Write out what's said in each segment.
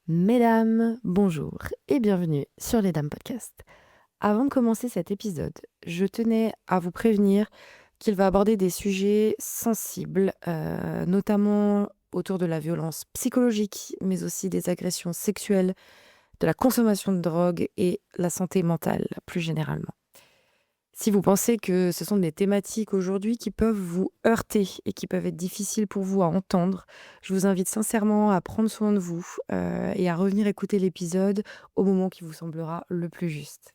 Mesdames, bonjour et bienvenue sur les Dames Podcast. Avant de commencer cet épisode, je tenais à vous prévenir qu'il va aborder des sujets sensibles, notamment autour de la violence psychologique, mais aussi des agressions sexuelles, de la consommation de drogue et la santé mentale plus généralement. Si vous pensez que ce sont des thématiques aujourd'hui qui peuvent vous heurter et qui peuvent être difficiles pour vous à entendre, je vous invite sincèrement à prendre soin de vous et à revenir écouter l'épisode au moment qui vous semblera le plus juste.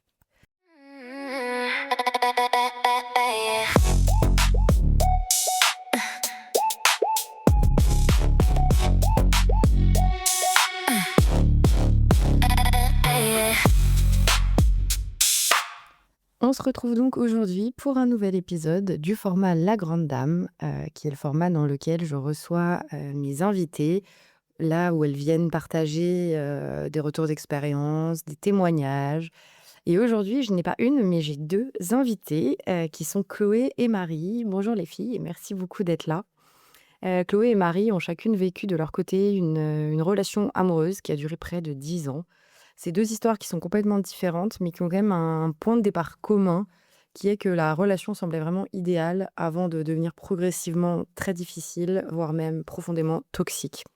On se retrouve donc aujourd'hui pour un nouvel épisode du format La Grande Dame, qui est le format dans lequel je reçois mes invités, là où elles viennent partager des retours d'expérience, des témoignages. Et aujourd'hui, je n'ai pas une, mais j'ai deux invités qui sont Chloé et Marie. Bonjour les filles et merci beaucoup d'être là. Chloé et Marie ont chacune vécu de leur côté une relation amoureuse qui a duré près de 10 ans. C'est deux histoires qui sont complètement différentes, mais qui ont quand même un point de départ commun, qui est que la relation semblait vraiment idéale avant de devenir progressivement très difficile, voire même profondément toxique.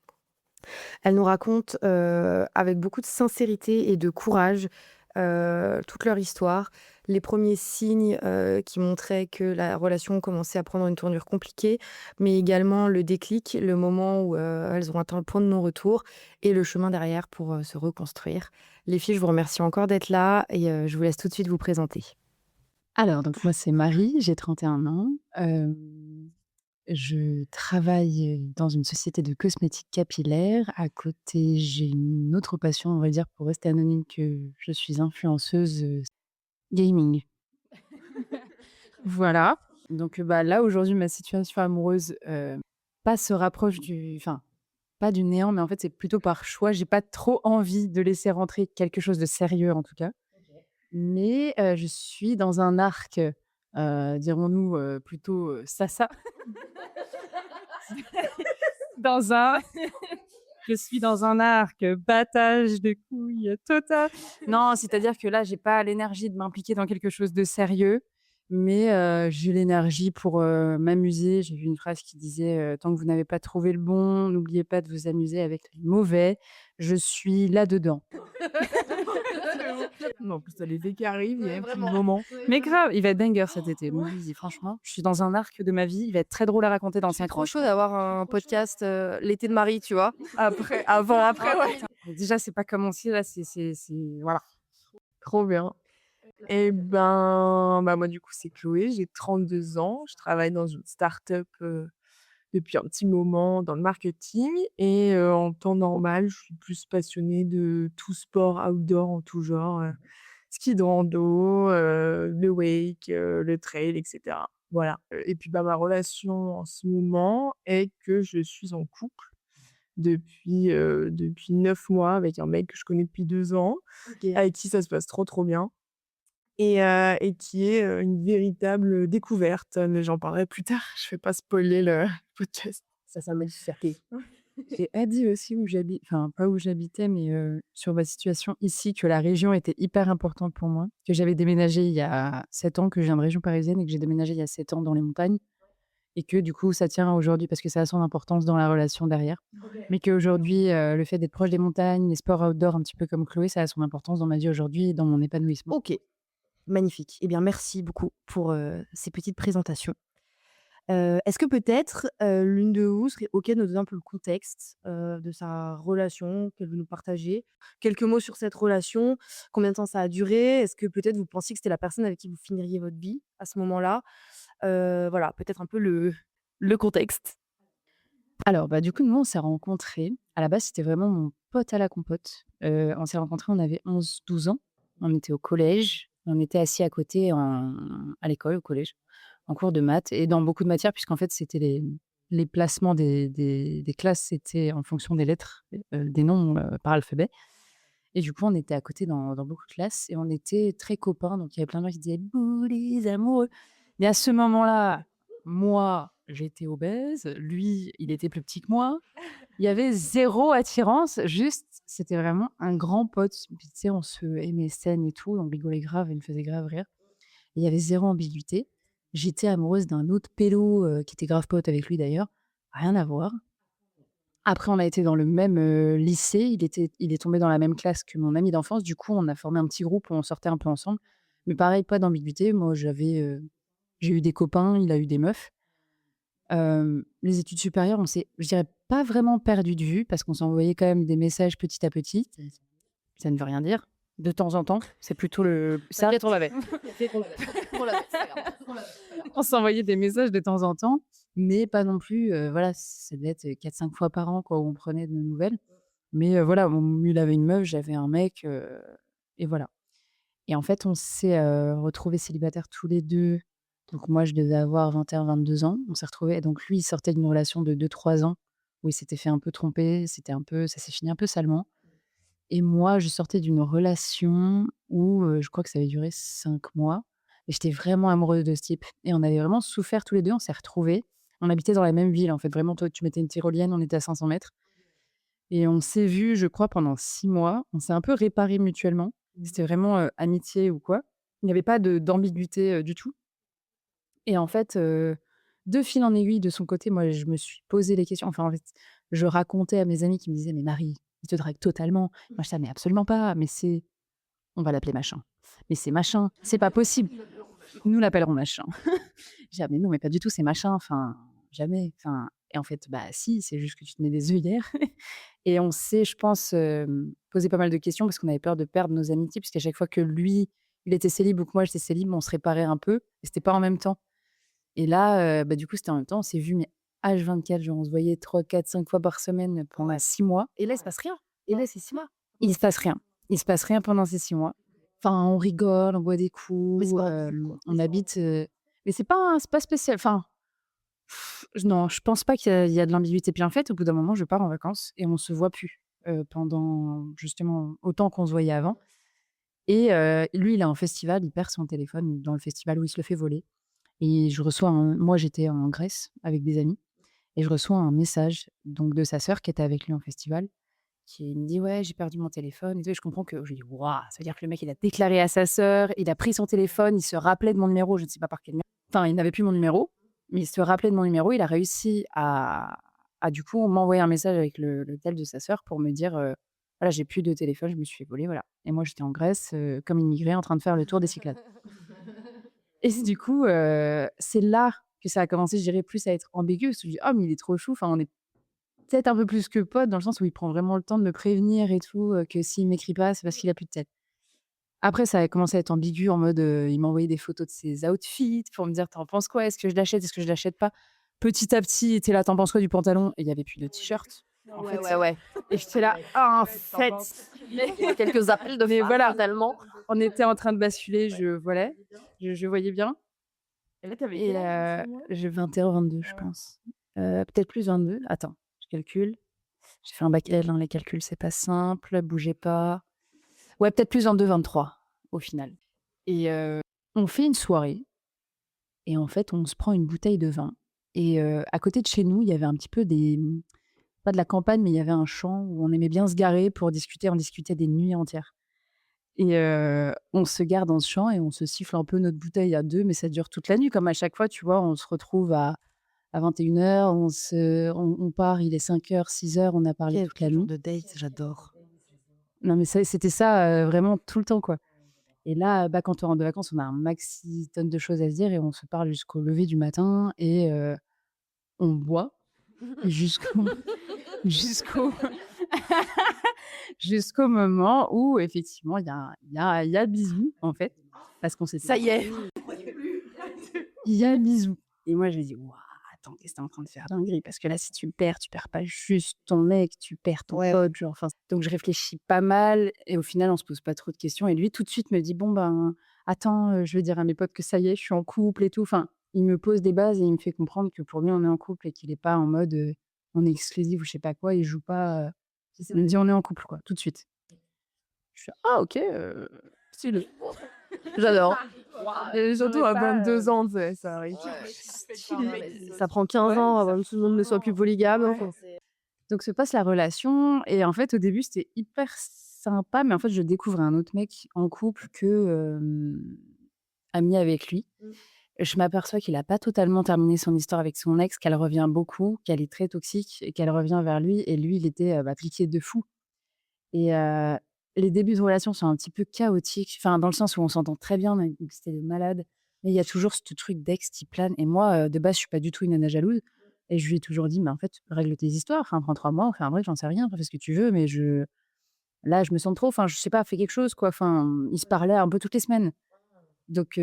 Elles nous racontent, avec beaucoup de sincérité et de courage, toute leur histoire, les premiers signes, qui montraient que la relation commençait à prendre une tournure compliquée, mais également le déclic, le moment où, elles ont atteint le point de non-retour et le chemin derrière pour, se reconstruire. Les filles, je vous remercie encore d'être là et je vous laisse tout de suite vous présenter. Alors, donc moi, c'est Marie, j'ai 31 ans. Je travaille, dans une société de cosmétiques capillaires. À côté, j'ai une autre passion, on va dire, pour rester anonyme, que je suis influenceuse, gaming. Voilà. Donc, bah, là, aujourd'hui, ma situation amoureuse, pas se rapproche pas du néant, mais en fait, c'est plutôt par choix. J'ai pas trop envie de laisser rentrer quelque chose de sérieux, en tout cas. Mais, je suis dans un arc, dirons-nous, plutôt, ça. Dans un je suis dans un arc, battage de couilles, total. Non, c'est-à-dire que là, j'ai pas l'énergie de m'impliquer dans quelque chose de sérieux, mais, j'ai l'énergie pour, m'amuser. J'ai vu une phrase qui disait, «Tant que vous n'avez pas trouvé le bon, n'oubliez pas de vous amuser avec les mauvais». Je suis là-dedans. Non, en plus, tu l'été qui arrive, il y a Ouais, un petit vraiment. moment. Ouais, Mais vraiment. grave, il va être banger cet été. Ouais. Mauvais, franchement, je suis dans un arc de ma vie, il va être très drôle à raconter dans Je suis 5 trop ans. chaud d'avoir un podcast, l'été de Marie, tu vois? Après, avant, après, ouais. Déjà, c'est pas commencé là, c'est voilà. Trop bien. Et ben, bah, moi, du coup, c'est Chloé, j'ai 32 ans. Je travaille dans une start-up, depuis un petit moment dans le marketing et en temps normal, je suis plus passionnée de tout sport outdoor en tout genre, ski de rando, le wake, le trail et cetera. Voilà, et puis, bah, ma relation en ce moment est que je suis en couple depuis 9 mois avec un mec que je connais depuis 2 ans, OK. avec qui ça se passe trop, trop bien et qui est, une véritable découverte, mais j'en parlerai plus tard. Je vais pas spoiler le podcast. Ça m'a dit fierté. J'ai dit aussi où j'habite, enfin pas où j'habitais, mais sur ma situation ici, que la région était hyper importante pour moi, que j'avais déménagé il y a 7 ans, que je viens de région parisienne et que j'ai déménagé il y a 7 ans dans les montagnes et que du coup ça tient aujourd'hui parce que ça a son importance dans la relation derrière. OK. Mais qu'aujourd'hui, le fait d'être proche des montagnes, les sports outdoor un petit peu comme Chloé, ça a son importance dans ma vie aujourd'hui et dans mon épanouissement. OK, magnifique. Eh bien, merci beaucoup pour, ces petites présentations. Est-ce que peut-être, l'une de vous serait OK de nous donner un peu le contexte, de sa relation qu'elle veut nous partager? Quelques mots sur cette relation, combien de temps ça a duré? Est-ce que peut-être vous pensiez que c'était la personne avec qui vous finiriez votre vie à ce moment-là? Voilà, peut-être un peu le contexte. Alors, bah, du coup, nous, on s'est rencontrés. À la base, c'était vraiment mon pote à la compote. On s'est rencontrés, on avait 11, 12 ans. On était au collège. On était assis à côté à l'école, au collège, en cours de maths et dans beaucoup de matières, puisqu'en fait, c'était les placements des classes, c'était en fonction des lettres, des noms par alphabet. Et du coup, on était à côté dans beaucoup de classes et on était très copains. Donc, il y avait plein de gens qui disaient «Bouh, les amoureux». Mais à ce moment-là, moi, j'étais obèse. Lui, il était plus petit que moi. Il y avait zéro attirance, juste c'était vraiment un grand pote. Puis tu sais, on se MSN et tout, on rigolait grave, il me faisait grave rire. Et il y avait 0 ambiguïté. J'étais amoureuse d'un autre pélo, qui était grave pote avec lui d'ailleurs, rien à voir. Après on a été dans le même, lycée, il est tombé dans la même classe que mon ami d'enfance. Du coup, on a formé un petit groupe où on sortait un peu ensemble. Mais pareil, pas d'ambiguïté. Moi, j'ai eu des copains, il a eu des meufs. Les études supérieures, on s'est, je dirais, pas vraiment perdu de vue parce qu'on s'envoyait quand même des messages petit à petit. Ça ne veut rien dire. De temps en temps, c'est plutôt le ça T'inquiète, on l'avait. on s'envoyait des messages de temps en temps, mais pas non plus, voilà, ça devait être 4-5 fois par an, quoi, où on prenait de nos nouvelles. Mais, voilà, il avait une meuf, j'avais un mec, et voilà. Et en fait, on s'est, retrouvés célibataires tous les 2. Donc moi, je devais avoir 21-22 ans. On s'est retrouvés donc lui, il sortait d'une relation de 2-3 ans où il s'était fait un peu tromper, ça s'est fini un peu salement. Et moi, je sortais d'une relation où, je crois que ça avait duré 5 mois et j'étais vraiment amoureuse de ce type et on avait vraiment souffert tous les 2. On s'est retrouvés. On habitait dans la même ville, en fait, vraiment, toi, tu mettais une tyrolienne, on était à 500 mètres et on s'est vus, je crois, pendant 6 mois. On s'est un peu réparés mutuellement. C'était vraiment, amitié ou quoi. Il n'y avait pas d'ambiguïté, du tout et en fait, de fil en aiguille, de son côté, moi, je me suis posé les questions. Enfin, en fait, je racontais à mes amis qui me disaient: «Mais Marie, il te drague totalement». Moi, j'étais: «Ah mais absolument pas, mais c'est on va l'appeler machin. Mais c'est machin, c'est pas possible. Nous l'appellerons machin». J'ai: «Ah mais non, mais pas du tout, c'est machin, enfin, jamais». Enfin et en fait, bah si, c'est juste que tu te mets des œillères et on s'est, je pense, posé pas mal de questions parce qu'on avait peur de perdre nos amitiés puisqu'à chaque fois que lui, il était célib ou que moi j'étais célib, on se réparait un peu et c'était pas en même temps. Et là, bah, du coup, c'était en même temps, on s'est vus, mais H24, genre on se voyait 3-4-5 fois par semaine pendant 6 mois. Et là, il se passe rien. Et là, c'est 6 mois. Il se passe rien. Il se passe rien pendant ces 6 mois. Enfin, on rigole, on boit des Mais c'est coups, pas cool, quoi. on habite, mais c'est pas spécial. Enfin, non, je pense pas qu'il y a de l'ambiguïté. Puis en fait, au bout d'un moment, je pars en vacances et on se voit plus, pendant justement autant qu'on se voyait avant et lui, il est en festival, il perd son téléphone dans le festival où il se le fait voler et moi, j'étais en Grèce avec des amis et je reçois un message donc de sa sœur qui était avec lui en festival, qui me dit: «Ouais, j'ai perdu mon téléphone et tout» et je comprends que je lui dis: «Waouh!» Ça veut dire que le mec, il a déclaré à sa sœur, il a pris son téléphone, il se rappelait de mon numéro, je ne sais pas par quel numéro. Enfin, il n'avait plus mon numéro, mais il se rappelait de mon numéro. Il a réussi à du coup, m'envoyer un message avec le tel de sa sœur pour me dire, «Voilà, j'ai plus de téléphone, je me suis fait voler», voilà et moi, j'étais en Grèce, comme immigrée en train de faire le tour des Cyclades et du coup, c'est là que ça a commencé, je dirais, plus à être ambigu parce que je dis: «Oh mais il est trop chou», enfin, on est peut-être un peu plus que potes, dans le sens où il prend vraiment le temps de me prévenir et tout, que s'il m'écrit pas, c'est parce qu'il a plus de tête. Après, ça a commencé à être ambigu en mode, il m'envoyait des photos de ses outfits pour me dire: «Tu en penses quoi? Est-ce que je l'achète? Est-ce que je l'achète pas?» Petit à petit, il était là: «Tu en penses quoi du pantalon?» et il y avait plus de t-shirt, en Ouais, fait ouais, ouais. et j'étais là: «Ah, en fait» Quelques appels de mais femmes, voilà, finalement. on était en train de basculer, je voyais bien Et là, tu avais et quel âge à ce moment-là? j'ai 21-22, je pense. Peut-être plus 22. Attends, je calcule. J'ai fait un bac L, hein, les calculs, c'est pas simple, bougez pas. Ouais, peut-être plus 22-23 au final et on fait une soirée et en fait, on se prend une bouteille de vin et à côté de chez nous, il y avait un petit peu pas de la campagne, mais il y avait un champ où on aimait bien se garer pour discuter. On discutait des nuits entières et on se gare dans ce champ et on se siffle un peu notre bouteille à 2, mais ça dure toute la nuit. Comme à chaque fois, tu vois, on se retrouve à 21:00, on part, il est 5:00, 6:00, on a parlé toute la Quel genre nuit. de date, j'adore. Non, mais c'était ça, vraiment tout le temps, quoi. Et là, bah, quand on rentre de vacances, on a un maxi tonne de choses à se dire et on se parle jusqu'au lever du matin et on boit jusqu'au jusqu'au jusqu'au moment où effectivement il y a bisou, en fait, parce qu'on s'était Ça y est. il y a bisou et moi, je lui dis: «Waouh, attends, qu'est-ce que tu es en train de faire dinguerie? Parce que là, si tu le perds, tu perds pas juste ton mec, tu perds ton Ouais. pote, genre, enfin». Donc je réfléchis pas mal et au final, on se pose pas trop de questions et lui, tout de suite, me dit: «Bon, ben, attends, je vais dire à mes potes que ça y est, je suis en couple et tout». Enfin, il me pose des bases et il me fait comprendre que pour lui, on est en couple et qu'il est pas en mode, on est exclusif ou je sais pas quoi. Il joue pas, il me dit: «On est en couple», quoi, tout de suite. Je fais: «Ah OK, stylé». J'adore. Et surtout à pas, 22 ans, tu sais, ça arrive. Ça prend 15 ans avant que tout le monde ne soit plus polygame. Enfin, Donc se passe la relation et en fait, au début, c'était hyper sympa, mais en fait, je découvre un autre mec en couple ami avec lui. Je m'aperçois qu'il a pas totalement terminé son histoire avec son ex, qu'elle revient beaucoup, qu'elle est très toxique et qu'elle revient vers lui et lui, il était, piqué de fou et les débuts de relation sont un petit peu chaotiques, enfin, dans le sens où on s'entend très bien, mais c'était des malades, mais il y a toujours ce truc d'ex qui plane et moi, de base, je suis pas du tout une nana jalouse et je lui ai toujours dit: «Mais en fait, règle tes histoires, enfin, prends 3 mois, on fait un break, j'en sais rien, enfin, fais ce que tu veux, mais là, je me sens trop, enfin, je sais pas, fais quelque chose, quoi». Enfin, il se parlait un peu toutes les semaines. Donc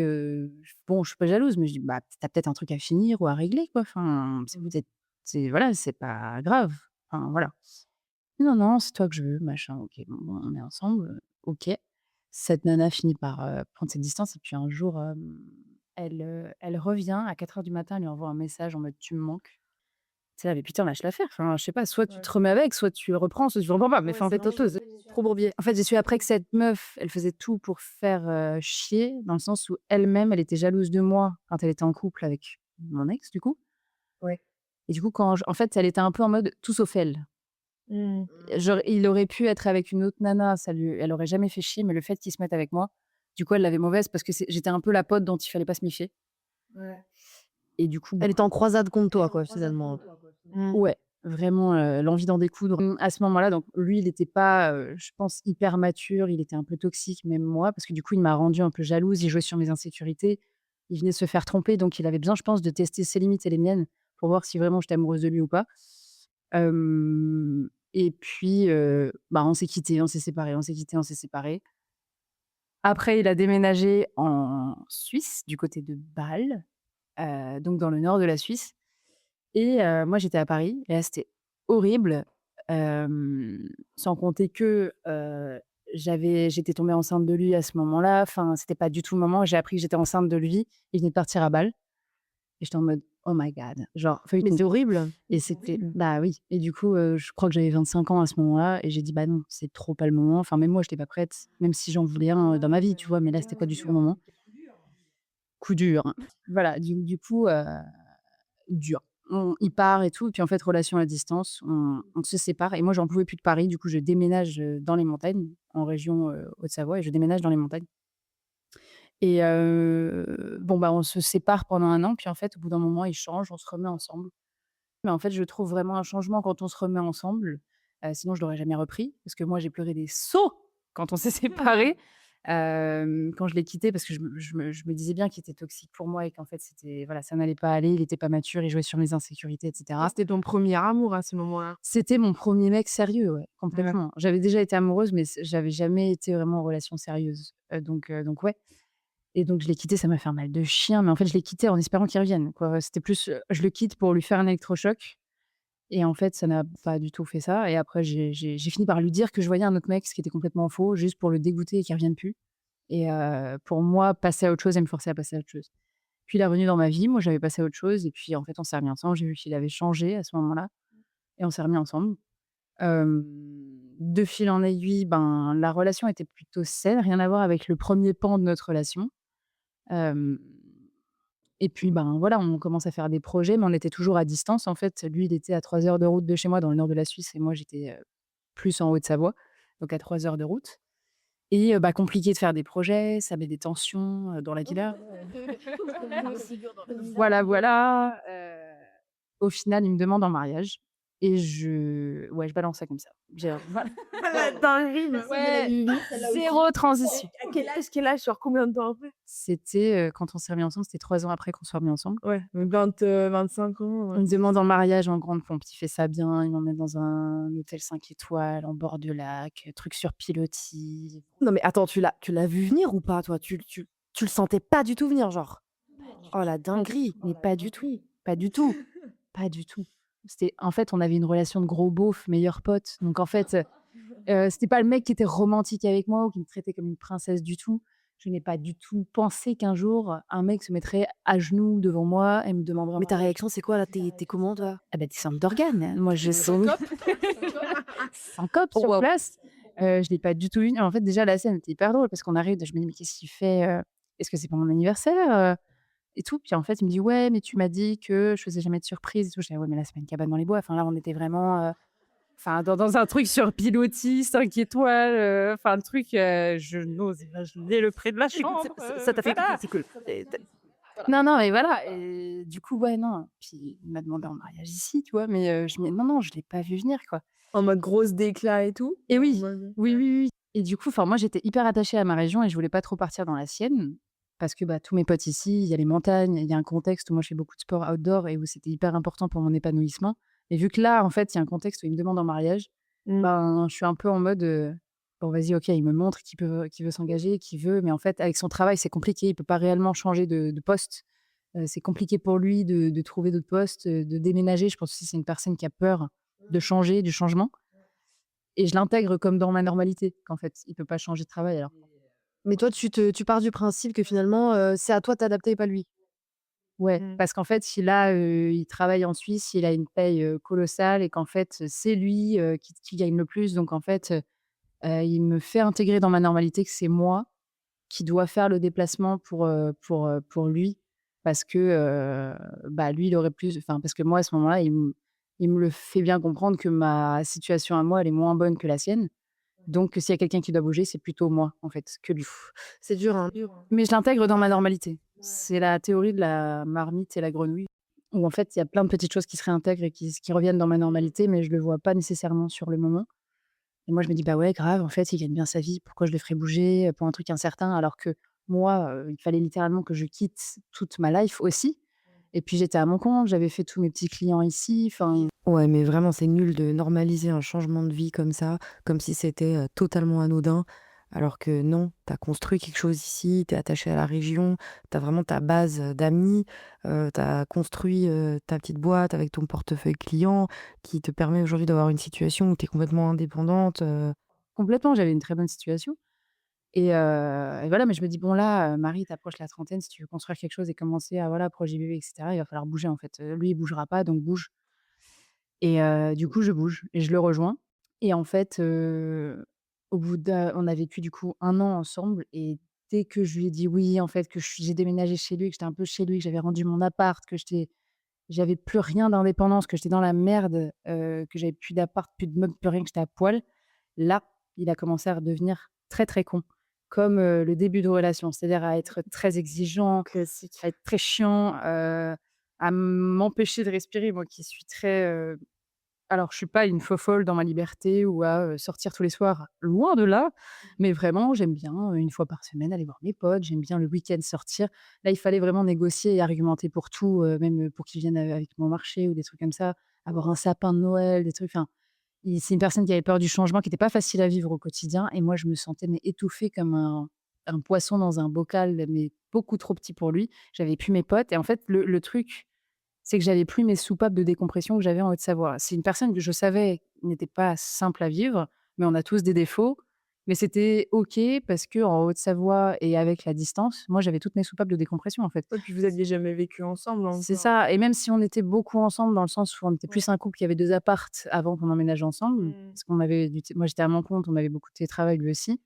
bon, je suis pas jalouse, mais je dis: «Bah, tu peut-être un truc à finir ou à régler, quoi. Enfin, c'est peut-être c'est voilà, c'est pas grave. Enfin, voilà». «Non, non, c'est toi que je veux, machin». OK, bon, on est ensemble, OK. Cette nana finit par, prendre ses distances et puis un jour, elle revient à 4 heures du matin, elle lui envoie un message en mode: «Tu me manques». Tu sais là: «Mais putain, lâche l'affaire». Enfin, je sais pas, soit tu Ouais. te remets avec, soit tu reprends, soit tu reprends pas. Mais Ouais, enfin, en c'est fait, autre chose. Trop bourbier. En fait, j'ai su après que cette meuf, elle faisait tout pour faire, chier, dans le sens où elle-même, elle était jalouse de moi quand elle était en couple avec mon ex, du coup. Ouais. Et du coup, quand j en fait, elle était un peu en mode tout sauf elle. Mmh. Genre, il aurait pu être avec une autre nana, elle aurait jamais fait chier, mais le fait qu'il se mette avec moi, du coup, elle l'avait mauvaise parce que j'étais un peu la pote dont il fallait pas se méfier. Ouais. Et du coup, Elle bah était en croisade contre toi, quoi, finalement. Mmh. ouais, vraiment, l'envie d'en découdre. À ce moment-là, donc lui, il était pas, je pense, hyper mature, il était un peu toxique, même moi, parce que du coup, il m'a rendue un peu jalouse, il jouait sur mes insécurités. Il venait de se faire tromper, donc il avait besoin, je pense, de tester ses limites et les miennes pour voir si vraiment j'étais amoureuse de lui ou pas. Et puis, on s'est quittés, on s'est séparés, on s'est quittés, on s'est séparés. Après, il a déménagé en Suisse, du côté de Bâle, donc dans le nord de la Suisse. Et moi, j'étais à Paris et là, c'était horrible, sans compter que, j'étais tombée enceinte de lui à ce moment-là. Enfin, c'était pas du tout le moment. J'ai appris que j'étais enceinte de lui. Il venait de partir à Bâle et j'étais en mode: «Oh my god», genre Mais feuilleton. c'est horrible. Et c'était bah, oui, et du coup, je crois que j'avais 25 ans à ce moment-là et j'ai dit: «Bah, non, c'est trop pas le moment». Enfin, même moi, j'étais pas prête, même si j'en voulais un, dans ma vie, tu vois? Mais là, c'était pas du tout le moment. Coup dur, hein. Voilà, du coup, dur. Il part et tout, et puis en fait, relation à distance, on se sépare et moi, j'en pouvais plus de Paris. Du coup, je déménage, dans les montagnes, en région, Haute-Savoie, et je déménage dans les montagnes. Et bon, bah, on se sépare pendant 1 an, puis en fait, au bout d'un moment, il change, on se remet ensemble. Mais en fait, je trouve vraiment un changement quand on se remet ensemble, sinon je l'aurais jamais repris parce que moi, j'ai pleuré des seaux quand on s'est séparés, quand je l'ai quitté parce que je me disais bien qu'il était toxique pour moi et qu'en fait, c'était voilà, ça n'allait pas aller, il était pas mature, il jouait sur mes insécurités et Ça, cetera. c'était ton premier amour à ce moment-là? C'était mon premier mec sérieux, ouais, Ouais. complètement. J'avais déjà été amoureuse, mais j'avais jamais été vraiment en relation sérieuse, donc ouais. Et donc je l'ai quitté, ça m'a fait un mal de chien, mais en fait, je l'ai quitté en espérant qu'il revienne, quoi. C'était plus, je le quitte pour lui faire un électrochoc. Et en fait, ça n'a pas du tout fait ça, et après j'ai fini par lui dire que je voyais un autre mec, ce qui était complètement faux, juste pour le dégoûter et qu'il revienne plus, et pour moi, passer à autre chose et me forcer à passer à autre chose. Puis il est revenu dans ma vie, moi j'avais passé à autre chose, et puis en fait, on s'est remis ensemble. J'ai vu qu'il avait changé à ce moment-là et on s'est remis ensemble. Hem, de fil en aiguille, ben, la relation était plutôt saine, rien à voir avec le premier pan de notre relation. Hem Et puis, ben, voilà, on commence à faire des projets, mais on était toujours à distance, en fait. Lui, il était à 3 heures de route de chez moi, dans le nord de la Suisse, et moi, j'étais, plus en Haute-Savoie, donc à 3 heures de route. Et compliqué de faire des projets, ça met des tensions, dans la villa. Voilà, voilà, au final, il me demande en mariage et je balance ça comme ça. Voilà. La dinguerie, mais Ouais, 0 transition. quel âge, genre combien de temps après? C'était, quand on s'est remis ensemble, c'était 3 ans après qu'on soit remis ensemble. Ouais, donc 25 ans, Il ouais. me demande en mariage en grande pompe. Il fait ça bien, il m'emmène dans un hôtel 5 étoiles, en bord de lac, truc sur pilotis. Non, mais attends, tu l'as vu venir ou pas, toi? Tu le sentais pas du tout venir, genre? Oh la dinguerie! Mais pas du tout, pas du tout, pas du tout. C'était en fait, on avait une relation de gros beauf, meilleurs potes. Donc en fait, c'était pas le mec qui était romantique avec moi ou qui me traitait comme une princesse du tout. Je n'ai pas du tout pensé qu'un jour, un mec se mettrait à genoux devant moi et me demanderait en Mais ta mariage. réaction, c'est quoi là? Tu comment toi? Ah bah, descente d'organes, hein. Moi, je Syncope? syncope sur Waouh! place. Je l'ai pas du tout vu. En fait, déjà, la scène était hyper drôle parce qu'on arrive, je me dis: «Mais qu'est-ce qu'il fait, Est-ce que c'est pas mon anniversaire, et tout?» Puis en fait, il me dit: «Ouais, mais tu m'as dit que je faisais jamais de surprise et tout». Je dis: «Ah ouais, mais là, c'est pas une cabane dans les bois». Enfin, là, on était vraiment, Enfin, dans un truc sur pilotis, 5 étoiles, enfin, un truc, je n'ose imaginer le prix de la Écoute, chambre, ça t'a fait voilà. c'est cool. Non, non, mais voilà et du coup, ouais, non. Puis il m'a demandé en mariage ici, tu vois? Mais je me non, non, je l'ai pas vu venir, quoi En mode grosse déclat et tout? et En oui, mode oui, oui, oui et du coup, enfin, moi, j'étais hyper attachée à ma région et je voulais pas trop partir dans la sienne parce que, bah, tous mes potes ici, il y a les montagnes, il y a un contexte où moi, je fais beaucoup de sport outdoor et où c'était hyper important pour mon épanouissement et vu que là, en fait, il y a un contexte où il me demande en mariage, mmh. ben, je suis un peu en mode, bon, vas-y, OK, il me montre qu'il veut s'engager, qu'il veut mais en fait, avec son travail, c'est compliqué. Il peut pas réellement changer de poste. C'est compliqué pour lui de trouver d'autres postes, de déménager. Je pense aussi que c'est une personne qui a peur de changer, du changement et je l'intègre comme dans ma normalité, qu'en fait, il peut pas changer de travail alors Mais toi, tu pars du principe que finalement, c'est à toi de t'adapter et pas lui? ouais, Mmh. parce qu'en fait, il travaille en Suisse, il a une paye, colossale et qu'en fait, c'est lui, qui gagne le plus donc en fait, il me fait intégrer dans ma normalité que c'est moi qui dois faire le déplacement pour lui parce que, bah, lui, il aurait plus enfin, parce que moi, à ce moment-là, il me le fait bien comprendre que ma situation à moi, elle est moins bonne que la sienne. Donc s'il y a quelqu'un qui doit bouger, c'est plutôt moi, en fait, que lui. C'est dur, hein? Mais je l'intègre dans ma normalité. C'est la théorie de la marmite et la grenouille où, en fait, il y a plein de petites choses qui se réintègrent et qui reviennent dans ma normalité, mais je le vois pas nécessairement sur le moment. Et moi, je me dis: «Bah, ouais, grave, en fait, il gagne bien sa vie. Pourquoi je le ferais bouger, pour un truc incertain?» alors que moi, il fallait littéralement que je quitte toute ma life aussi. Et puis j'étais à mon compte, j'avais fait tous mes petits clients ici, enfin Ouais, mais vraiment, c'est nul de normaliser un changement de vie comme ça, comme si c'était, totalement anodin. Alors que non, tu as construit quelque chose ici, tu es attaché à la région, tu as vraiment ta base, d'amis, tu as construit, ta petite boîte avec ton portefeuille client qui te permet aujourd'hui d'avoir une situation où tu es complètement indépendante, complètement, j'avais une très bonne situation. Et voilà, mais je me dis: «Bon là, Marie, tu approches la trentaine, si tu veux construire quelque chose et commencer à voilà, projet bébé et cetera, il va falloir bouger en fait. Lui, il bougera pas, donc bouge». Et du coup, je bouge et je le rejoins et en fait, au bout d'un on a vécu du coup 1 an ensemble et dès que je lui ai dit oui, en fait, que j'ai déménagé chez lui, que j'étais un peu chez lui, que j'avais rendu mon appart, que j'avais plus rien d'indépendance, que j'étais dans la merde, que j'avais plus d'appart, plus de meubles, plus rien, que j'étais à poil. Là, il a commencé à redevenir très, très con, comme, le début de relation. C'est-à-dire à être très exigeant, Classique. à être très chiant, à m'empêcher de respirer, moi qui suis très, alors, je suis pas une fofolle dans ma liberté ou à, sortir tous les soirs, loin de là, mais vraiment j'aime bien, 1 fois par semaine aller voir mes potes, j'aime bien le week-end sortir. Là, il fallait vraiment négocier et argumenter pour tout, même, pour qu'ils viennent, avec mon marché ou des trucs comme ça, avoir un sapin de Noël, des trucs enfin, c'est une personne qui avait peur du changement, qui était pas facile à vivre au quotidien et moi je me sentais mais étouffée comme un poisson dans un bocal, mais beaucoup trop petit pour lui. J'avais plus mes potes et en fait le truc c'est que j'avais plus mes soupapes de décompression que j'avais en Haute-Savoie. C'est une personne que je savais n'était pas simple à vivre, mais on a tous des défauts. Mais c'était OK parce qu'en Haute-Savoie et avec la distance, moi, j'avais toutes mes soupapes de décompression, en fait. Ouais, puis vous aviez jamais vécu ensemble C'est encore. ça et même si on était beaucoup ensemble dans le sens où on était Ouais. plus un couple qui avait 2 apparts avant qu'on emménage ensemble, Mmh. parce qu'on avait moi, j'étais à mon compte, on avait beaucoup de télétravail, lui aussi.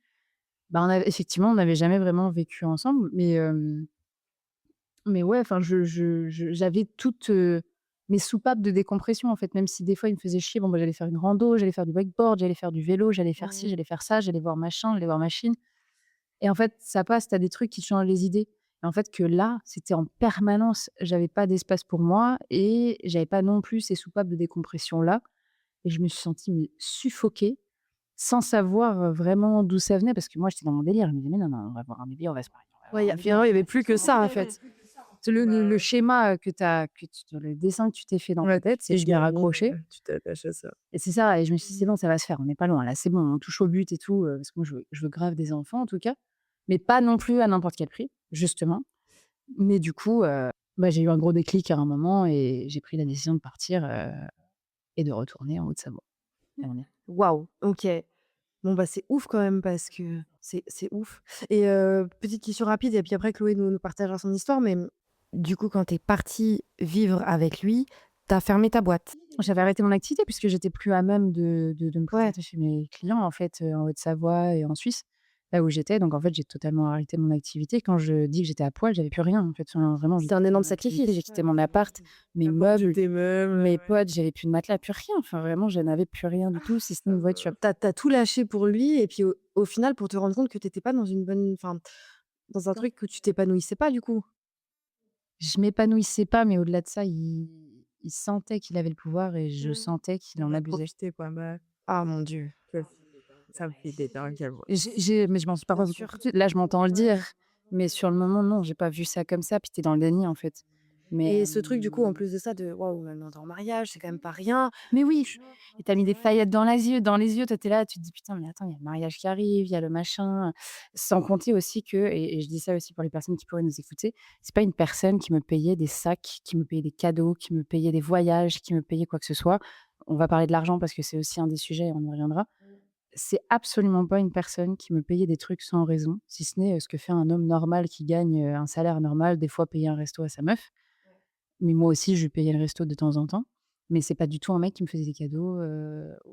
Bah, on n'avait jamais vraiment vécu ensemble, mais ouais, enfin, j'avais toutes, mes soupapes de décompression, en fait, même si des fois il me faisait chier, bon, bah, j'allais faire une rando, j'allais faire du wakeboard, j'allais faire du vélo, j'allais faire ci, Mmh. j'allais faire ça, j'allais voir machin, j'allais voir machine et en fait, ça passe, tu as des trucs qui te changent les idées et en fait, que là, c'était en permanence, j'avais pas d'espace pour moi et j'avais pas non plus ces soupapes de décompression-là et je me suis sentie, mais suffoquée, sans savoir, vraiment d'où ça venait parce que moi, j'étais dans mon délire. Je me disais: «Mais non, non, on va avoir un bébé, on va se marier, on va Ouais, avoir y un a bébé, finalement, il y avait on va plus que se ça, en marier». fait. C'est le schéma, que tu as que tu le dessin que tu t'es fait dans ta Ouais, tête, tu c'est t'es je m'y gagné, raccroché tu t'attaches à ça. et c'est ça et je me suis dit: «C'est Mmh. bon, ça va se faire, on n'est pas loin là, c'est bon, on touche au but et tout», parce que moi je veux grave des enfants en tout cas, mais pas non plus à n'importe quel prix, justement. Mais du coup, bah, j'ai eu un gros déclic à un moment et j'ai pris la décision de partir, et de retourner en Haute-Savoie et on est Waouh, OK. Bon, bah, c'est ouf quand même parce que c'est ouf et petite question rapide et puis après Chloé nous partagera son histoire, mais du coup, quand tu es partie vivre avec lui, tu as fermé ta boîte? j'avais arrêté mon activité puisque j'étais plus à même de me Ouais. présenter chez mes clients en fait, en Haute-Savoie et en Suisse. là où j'étais. Donc en fait, j'ai totalement arrêté mon activité. Quand je dis que j'étais à poil, j'avais plus rien, en fait. Enfin, vraiment, j'ai C'était un quitté énorme mon activité, j'ai sacrifice. quitté mon appart, mes La porte de meubles, tes meubles, mes ouais. potes, j'avais plus de matelas, plus rien. Enfin, vraiment, je n'avais plus rien du tout, si ce n'est Ça une voiture. me T'as tout lâché pour lui et puis au final pour te rendre compte que t'étais pas dans une bonne enfin, dans un truc où tu t'épanouissais pas du coup? Je m'épanouissais pas, mais au-delà de ça, il sentait qu'il avait le pouvoir et je sentais qu'il en On a abusait. profité quoi, bah, Ah mon Dieu. que ça me fait des dingues, j'avoue. Mais je m'en suis pas Bien rendu sûr. compte tout de suite. Là, je m'entends le dire, mais sur le moment, non, j'ai pas vu ça comme ça, puis tu es dans le déni, en fait. Mais Et ce truc du coup en plus de ça de waouh, même dans un mariage, c'est quand même pas rien. mais oui, Tu et tu as mis des paillettes dans les yeux, toi, tu es là, tu te dis: «Putain, mais attends, il y a le mariage qui arrive, il y a le machin». Sans compter aussi que et je dis ça aussi pour les personnes qui pourraient nous écouter, c'est pas une personne qui me payait des sacs, qui me payait des cadeaux, qui me payait des voyages, qui me payait quoi que ce soit. On va parler de l'argent parce que c'est aussi un des sujets et on y reviendra. C'est absolument pas une personne qui me payait des trucs sans raison, si ce n'est, ce que fait un homme normal qui gagne, un salaire normal, des fois payer un resto à sa meuf. Mais moi aussi, je lui payais le resto de temps en temps. Mais c'est pas du tout un mec qui me faisait des cadeaux,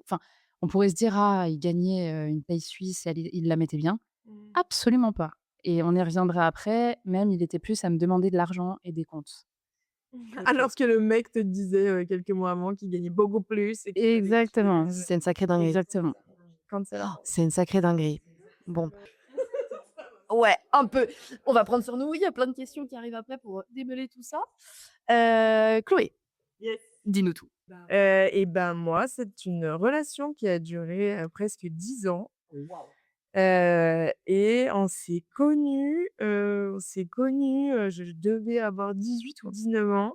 enfin, on pourrait se dire: «Ah, il gagnait, une paye suisse, elle il la mettait bien». Mmh. Absolument pas, et on y reviendra après. Même, il était plus à me demander de l'argent et des comptes, qu'autre Alors chose. que le mec te disait, quelques mois avant qu'il gagnait beaucoup plus et qu'il fallait Exactement, C'est une sacrée dinguerie. exactement. cancel. C'est une sacrée dinguerie. Bon. Ouais, un peu. On va prendre sur nous. Il y a plein de questions qui arrivent après pour démêler tout ça. Chloé, Yes. dis-nous tout. Et ben, moi, c'est une relation qui a duré, presque 10 ans, et on s'est connus, je devais avoir 18 ou 19 ans.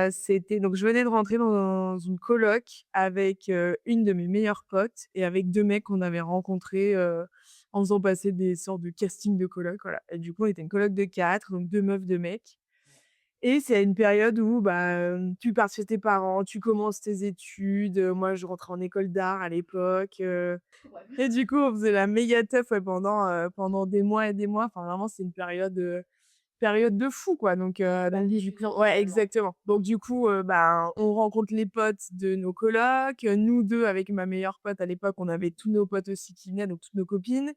C'était donc je venais de rentrer dans une coloc avec, une de mes meilleures potes et avec 2 mecs qu'on avait rencontrés, en faisant passer des sortes de casting de coloc, voilà, et du coup, on était une coloc de 4, donc 2 meufs, 2 mecs, et c'est une période où, bah, tu pars chez tes parents, tu commences tes études, moi, je rentrais en école d'art à l'époque, et du coup, on faisait la méga teuf, ouais, pendant des mois et des mois. Enfin, vraiment, c'est une période de fou, quoi, donc du coup ouais, exactement. Donc du coup, ben, on rencontre les potes de nos colocs, nous 2 avec ma meilleure pote à l'époque, on avait tous nos potes aussi qui venaient, donc toutes nos copines.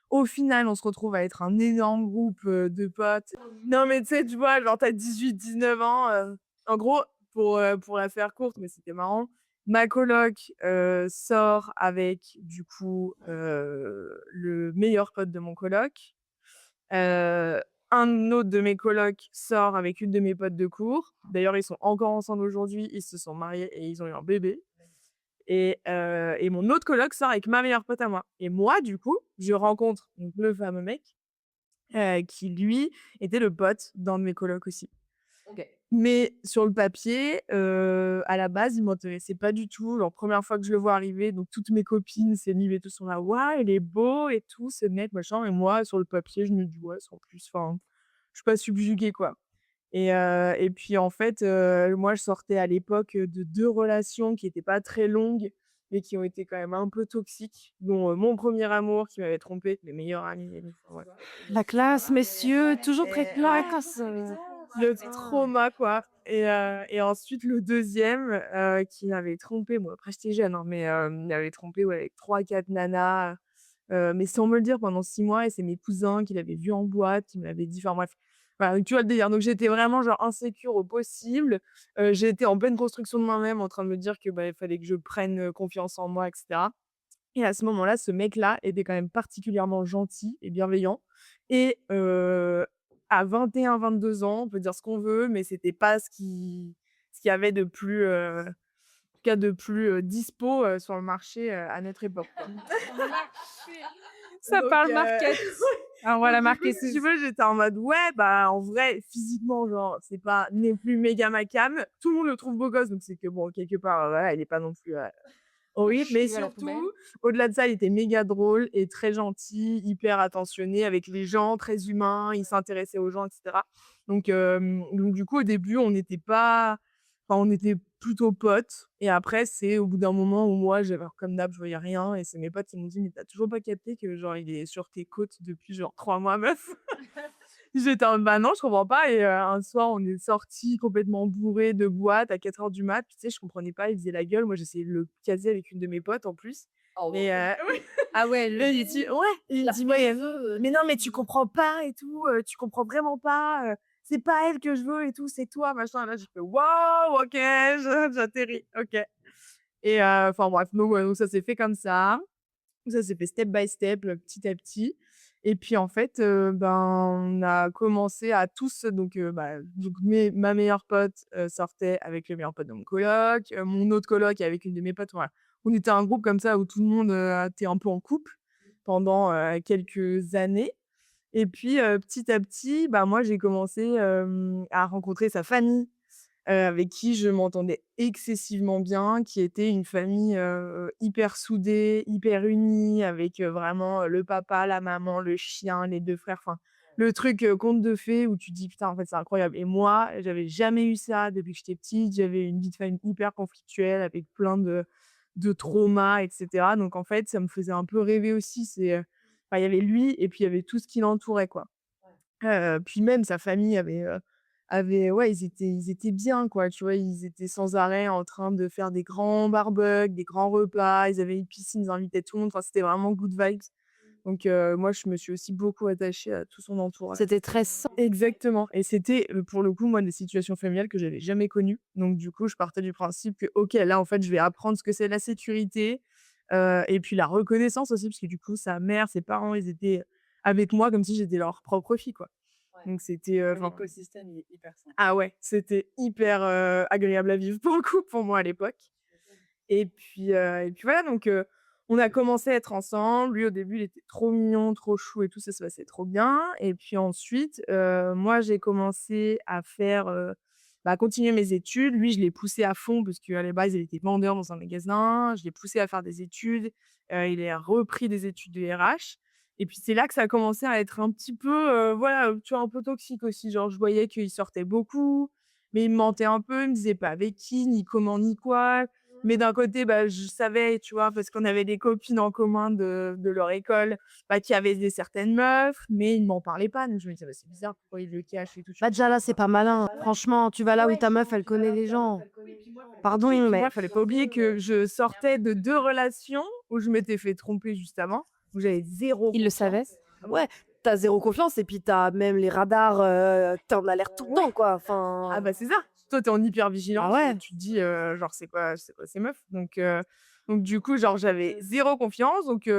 Au final, on se retrouve à être un énorme groupe, de potes. Non, mais tu sais, tu vois, genre, tu as 18-19 ans, en gros, pour la faire courte, mais c'était marrant, ma coloc, sort avec du coup, le meilleur pote de mon coloc. Heu, un autre de mes colocs sort avec une de mes potes de cours. D'ailleurs, ils sont encore ensemble aujourd'hui, ils se sont mariés et ils ont eu un bébé, et mon autre coloc sort avec ma meilleure pote à moi, et moi, du coup, je rencontre donc le fameux mec, qui lui était le pote d'un de mes colocs aussi. OK. Mais sur le papier, à la base, il m'intéressait pas du tout. Genre, première fois que je le vois arriver, donc toutes mes copines, ses mimes et tout sont là: «Waouh, il est beau et tout, ce mec, machin», et moi, sur le papier, je me dis: «Ouais, sans plus», enfin, je suis pas subjuguée, quoi, et puis, en fait, moi, je sortais à l'époque, de 2 relations qui étaient pas très longues, mais qui ont été quand même un peu toxiques, dont, mon premier amour qui m'avait trompée, mes meilleurs amis et tout, enfin, ouais. La classe, messieurs, toujours très Et ouais. classe. Le Putain. trauma, quoi, et ensuite le deuxième, qui m'avait trompée, bon, après j'étais jeune, hein, mais il m'avait trompée, ouais, avec 3-4 nanas, mais sans me le dire pendant 6 mois, et c'est mes cousins qui l'avaient vu en boîte, qui me l'avaient dit, enfin bref. Voilà, donc tu vois le délire. Donc j'étais vraiment genre insécure au possible, j'étais en pleine construction de moi-même, en train de me dire que, bah, il fallait que je prenne, confiance en moi et cetera, et à ce moment-là, ce mec-là était quand même particulièrement gentil et bienveillant, et à 21-22 ans, on peut dire ce qu'on veut, mais c'était pas ce qu'il y avait de plus, en tout cas de plus, dispo, sur le marché, à notre époque, quoi. Ça Donc parle market. Ah, donc voilà, du coup, si tu marketeuse. veux, j'étais en mode: «Ouais, bah, en vrai, physiquement, genre, c'est pas n'est plus méga ma came». Tout le monde le trouve beau gosse, donc c'est que bon, quelque part, voilà, il est pas non plus, horrible, mais Il va à la poubelle. surtout, au-delà de ça, il était méga drôle et très gentil, hyper attentionné avec les gens, très humain, il s'intéressait aux gens et cetera. Donc du coup, au début, on n'était pas enfin, on était plutôt potes, et après, c'est au bout d'un moment où moi, j'avais comme d'hab, je voyais rien, et c'est mes potes qui m'ont dit: «Mais tu as toujours pas capté que genre il est sur tes côtes depuis genre 3 mois, meuf?» J'étais en mode: «Bah non, je comprends pas», et un soir, on est sortis complètement bourrés de boîte à 4 heures du mat. Puis tu sais, je comprenais pas, il faisait la gueule. Moi, j'essayais de le caser avec une de mes potes en plus, Mais Ah ouais, il dit ouais, il dit: «Ouais, mais non, mais tu comprends pas et tout, tu comprends vraiment pas, c'est pas elle que je veux et tout, c'est toi, machin». Là, j'ai fait: «Waouh, OK, je j'atterris, OK». Et enfin bref, donc ouais, donc ça s'est fait comme ça. Ça s'est fait step by step, petit à petit. Et puis en fait, ben, on a commencé à tous donc ma meilleure pote, sortait avec le meilleur pote de mon coloc, mon autre coloc avec une de mes potes, voilà. On était un groupe comme ça où tout le monde, était un peu en couple pendant, quelques années. Et puis, petit à petit, bah, moi j'ai commencé, à rencontrer sa famille, avec qui je m'entendais excessivement bien, qui était une famille, hyper soudée, hyper unie, avec, vraiment, le papa, la maman, le chien, les 2 frères, enfin, le truc, conte de fées où tu te dis: «Putain, en fait, c'est incroyable». Et moi, j'avais jamais eu ça depuis que j'étais petite. J'avais une vie de famille hyper conflictuelle avec plein de traumas et cetera. Donc en fait, ça me faisait un peu rêver aussi. Enfin, il y avait lui et puis il y avait tout ce qui l'entourait, quoi. Puis même sa famille avait ouais, ils étaient bien, quoi, tu vois? Ils étaient sans arrêt en train de faire des grands barbecues, des grands repas. Ils avaient une piscine, ils invitaient tout le monde. Enfin, c'était vraiment good vibes. Donc moi, je me suis aussi beaucoup attachée à tout son entourage. c'était très sain. Exactement. Et c'était, pour le coup, moi, des situations familiales que j'avais jamais connues. Donc du coup, je partais du principe que: «OK, là, en fait, je vais apprendre ce que c'est la sécurité», et puis la reconnaissance aussi, parce que du coup, sa mère, ses parents, ils étaient avec moi comme si j'étais leur propre fille, quoi. Donc c'était, enfin L'écosystème, il est hyper sain. ah ouais, c'était hyper, agréable à vivre pour le coup, pour moi à l'époque. Et puis voilà, donc on a commencé à être ensemble. Lui, au début, il était trop mignon, trop chou et tout, ça se passait trop bien. Et puis ensuite, moi, j'ai commencé à faire, bah, continuer mes études. Lui, je l'ai poussé à fond parce qu'à la base, il était vendeur dans un magasin. Je l'ai poussé à faire des études. Il a repris des études de RH. Et puis c'est là que ça a commencé à être un petit peu, voilà, tu vois, un peu toxique aussi. Genre, je voyais qu'il sortait beaucoup, mais il me mentait un peu. Il me disait pas avec qui, ni comment, ni quoi. Mais d'un côté, bah, je savais, tu vois, parce qu'on avait des copines en commun de leur école, bah, qui avaient des certaines meufs, mais ils m'en parlaient pas. Donc je me disais: «Bah, c'est bizarre, pourquoi ils le cachent et tout?» Bah, déjà là, c'est pas malin. Franchement, tu vas là où ta meuf, elle connaît les gens. Oui, Pardon, puis mais moi, fallait pas oublier que je sortais de 2 relations où je m'étais fait tromper juste avant, où j'avais zéro Il le savait? confiance. Ah bon? ouais, t'as zéro confiance et puis t'as même les radars, tu en alerte tout le temps, Ouais. quoi. Ah Enfin, bah, c'est ça. Toi, tu es en bah hypervigilance, ouais. tu te dis, genre: «C'est quoi ces meufs?» Donc du coup, genre, j'avais zéro confiance. Donc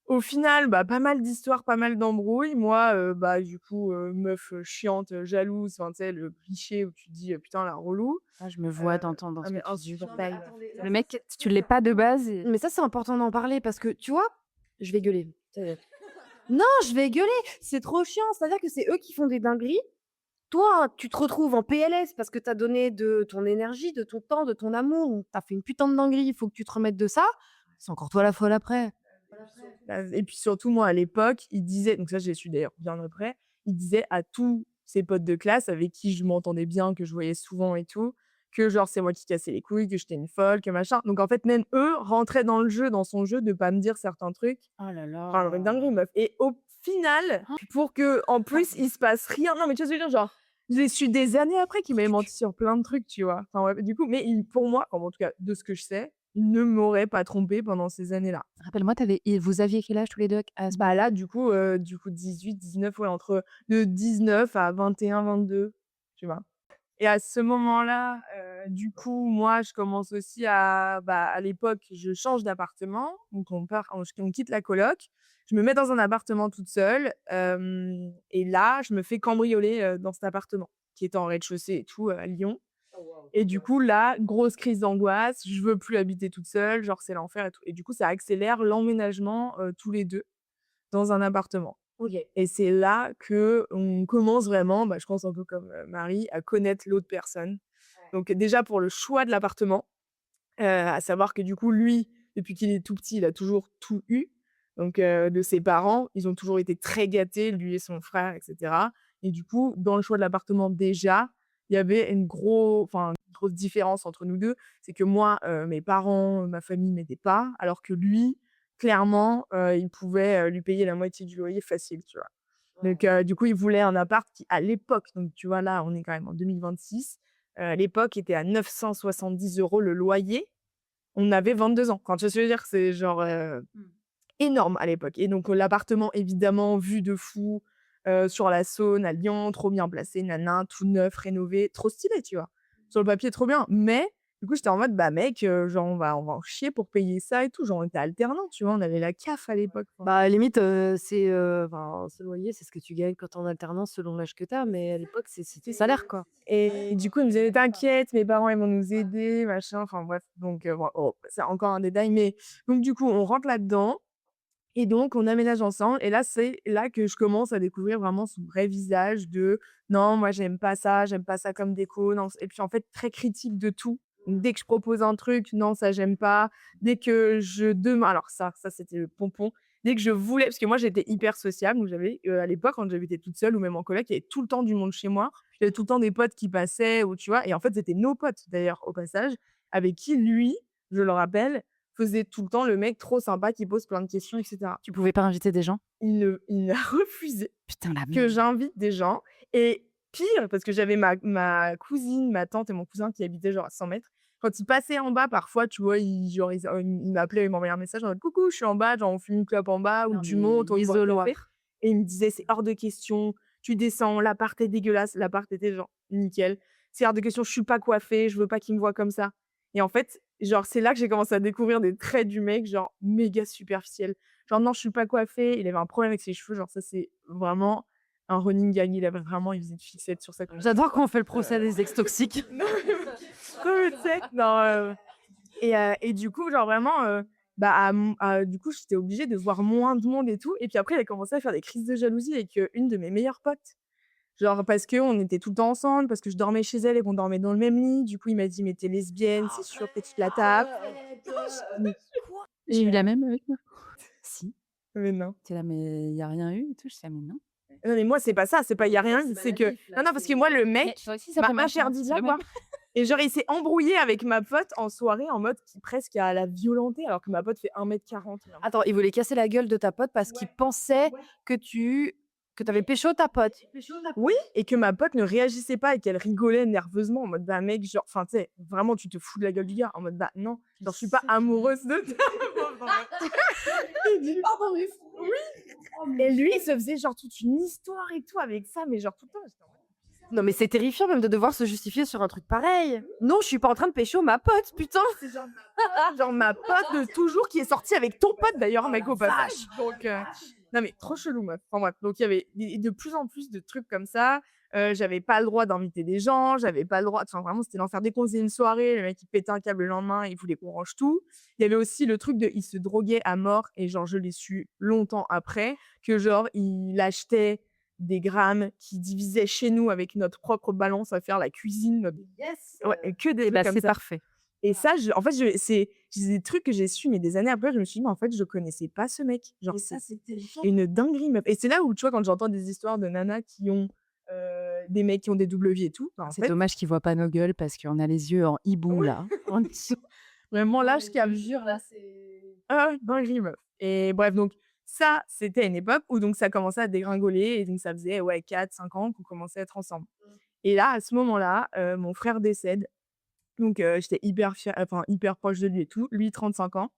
au final, bah, pas mal d'histoires, pas mal d'embrouilles. Moi, bah, du coup, meuf, chiante, jalouse, enfin, tu sais, le cliché où tu te dis: «Putain, la relou». Ah, je me vois Heu, d'entendre dans ah ce que mais tu dis. insupportable. Le mec, tu l'es pas de base et Mais ça, c'est important d'en parler parce que, tu vois, je vais gueuler. Non, je vais gueuler, c'est trop chiant. C'est-à-dire que c'est eux qui font des dingueries. Toi, tu te retrouves en PLS parce que tu as donné de ton énergie, de ton temps, de ton amour. Tu as fait une putain de dinguerie, il faut que tu te remettes de ça. C'est encore toi la folle après. Et puis surtout, moi, à l'époque, il disait, donc ça, j'ai su d'ailleurs bien après, il disait à tous ses potes de classe avec qui je m'entendais bien, que je voyais souvent et tout, que genre c'est moi qui cassais les couilles, que j'étais une folle, que machin. Donc en fait, même eux rentraient dans le jeu, dans son jeu, de pas me dire certains trucs. oh là Enfin, une dinguerie, là! meuf. Et au final, pour que en plus il se passe rien. Non, mais tu vois ce que je veux dire, genre, j'ai su des années après qu'il m'avait menti sur plein de trucs, tu vois. Enfin ouais, du coup, mais pour moi, enfin, en tout cas de ce que je sais, il ne m'aurait pas trompé pendant ces années-là. Rappelle-moi, vous aviez quel âge tous les 2 à ce Bah, là, du coup 18-19, ouais, entre de 19 à 21-22, tu vois? Et à ce moment-là, du coup, moi, je commence aussi à l'époque, je change d'appartement, donc on quitte la coloc. Je me mets dans un appartement toute seule, et là, je me fais cambrioler, dans cet appartement qui est en rez-de-chaussée et tout, à Lyon. Et du coup, là, grosse crise d'angoisse, je veux plus habiter toute seule, genre c'est l'enfer et tout. Et du coup, ça accélère l'emménagement, tous les 2 dans un appartement. OK. Et c'est là qu'on commence vraiment, bah, je pense un peu comme, Marie, à connaître l'autre personne. Donc déjà pour le choix de l'appartement, à savoir que du coup lui, depuis qu'il est tout petit, il a toujours tout eu. Donc de ses parents, ils ont toujours été très gâtés, lui et son frère et cetera. Et du coup, dans le choix de l'appartement déjà, il y avait une grosse différence entre nous 2. C'est que moi, mes parents, ma famille m'aidaient pas, alors que lui, clairement, il pouvait, lui payer la moitié du loyer facile, tu vois? Donc du coup, il voulait un appart qui, à l'époque, donc tu vois, là, on est quand même en 2026, à l'époque, était à 970 € le loyer. On avait 22 ans. Quand tu vois ce que je veux dire? C'est genre, énorme à l'époque et donc l'appartement évidemment, vue de fou, sur la Saône à Lyon, trop bien placé, nin tout neuf, rénové, trop stylé, tu vois? Sur le papier, trop bien, mais du coup, j'étais en mode: «Bah mec, genre on va en chier pour payer ça et tout». Genre on était alternants, tu vois? On avait la CAF à l'époque, enfin. Bah, à la limite, c'est, enfin, ce loyer, c'est ce que tu gagnes quand tu es en alternance selon l'âge que tu as, mais à l'époque, c'est ton salaire, quoi. Et du coup, il me disait: «T'inquiète, mes parents, ils vont nous aider, machin», enfin bref, donc bon, oh, c'est encore un détail, mais donc du coup, on rentre là-dedans et donc on aménage ensemble et là, c'est là que je commence à découvrir vraiment son vrai visage de: «Non, moi, j'aime pas ça comme déco, non» et puis, en fait, très critique de tout. Donc dès que je propose un truc: «Non, ça, j'aime pas». Dès que je dem alors ça, c'était le pompon. Dès que je voulais parce que moi, j'étais hyper sociable, donc j'avais, à l'époque, quand j'habitais toute seule ou même en coloc, il y avait tout le temps du monde chez moi. J'avais tout le temps des potes qui passaient ou tu vois? Et en fait, c'était nos potes, d'ailleurs, au passage, avec qui lui, je le rappelle, faisait tout le temps le mec trop sympa qui pose plein de questions et cetera. Tu pouvais pas inviter des gens? Il a refusé Putain, la que merde. j'invite des gens et pire, parce que j'avais ma cousine, ma tante et mon cousin qui habitaient genre à 100 mètres. Quand ils passaient en bas, parfois, tu vois, ils m'appelaient, ils m'envoyaient un message en mode: «Coucou, je suis en bas, genre on fume une clope en bas ou Non, tu mais montes, on se boit un café» l'isoloir. et ils me disaient: «C'est hors de question, tu descends, l'appart est dégueulasse». L'appart était genre nickel. «C'est hors de question, je suis pas coiffée, je veux pas qu'ils me voient comme ça» et en fait, genre, c'est là que j'ai commencé à découvrir des traits du mec, genre méga superficiels. Genre: «Non, je suis pas coiffée». Il avait un problème avec ses cheveux, genre ça, c'est vraiment un running gag. Il faisait une fixette sur sa coupe. J'adore quand on fait le procès des ex toxiques. Non, mais tu sais, non, et du coup, genre vraiment, bah, du coup, j'étais obligée de voir moins de monde et tout et puis après, il a commencé à faire des crises de jalousie avec, une de mes meilleures potes. Genre parce qu'on était tout le temps ensemble, parce que je dormais chez elle et qu'on dormait dans le même lit. Du coup, il m'a dit: «Mais tu es lesbienne, c'est sûr que tu te la tapes». Mmh. J'ai eu la même avec moi. Si, Mais non. tu es là: «Mais il y a rien eu et tout?» Je fais: «Ah mais non». Non, mais moi, c'est pas ça, c'est pas il y a rien, c'est que non, non, parce que moi, le Mais mec toi aussi ça m'a peut marcher, hein, interdit de c'est la le même. voir et genre, il s'est embrouillé avec ma pote en soirée en mode qui presque à la violenter alors que ma pote fait 1 m 40. Attends, il voulait casser la gueule de ta pote parce qu'il pensait que tu avais pécho ta pote? Oui et que ma pote ne réagissait pas et qu'elle rigolait nerveusement en mode: «Bah, mec, genre» enfin, tu sais, vraiment, tu te fous de la gueule du gars en mode: «Bah, non, genre, je suis pas amoureuse de toi». Et du Pardon, mais et lui, il se faisait genre toute une histoire et tout avec ça, mais genre tout le temps, j'étais en mode non, mais c'est terrifiant même de devoir se justifier sur un truc pareil. Non, je suis pas en train de pécho ma pote, putain! c'est genre ma pote de toujours qui est sortie avec ton pote d'ailleurs, mec, au passage. Donc, non mais trop chelou meuf. Enfin bref, donc il y avait de plus en plus de trucs comme ça. J'avais pas le droit d'inviter des gens, j'avais pas le droit enfin vraiment c'était l'enfer. Dès qu'on faisait une soirée, le mec il pétait un câble le lendemain, il voulait qu'on range tout. Il y avait aussi le truc de il se droguait à mort et genre je l'ai su longtemps après que genre il achetait des grammes qu'il divisait chez nous avec notre propre balance à faire la cuisine, notre Yes! ouais, et que des Et trucs bah, comme c'est ça. parfait. Et ça, en fait, c'est des trucs que j'ai su, mais des années après, je me suis dit: «Mais en fait, je connaissais pas ce mec». Genre, Et c'est ça, c'est terrifiant. une dinguerie, meuf et c'est là où, tu vois, quand j'entends des histoires de nanas qui ont, des mecs qui ont des double vies et tout, bah, en C'est fait dommage qu'ils voient pas nos gueules parce qu'on a les yeux en hibou oui, là, en dessous. vraiment là, Non, je mais je te capte. jure, là, c'est Ah ouais, dinguerie, meuf et bref, donc ça, c'était à une époque où donc ça commençait à dégringoler et donc ça faisait, ouais, 4 5 ans qu'on commençait à être ensemble et là, à ce moment-là, mon frère décède donc j'étais hyper fière enfin, hyper proche de lui et tout. Lui, 35 ans.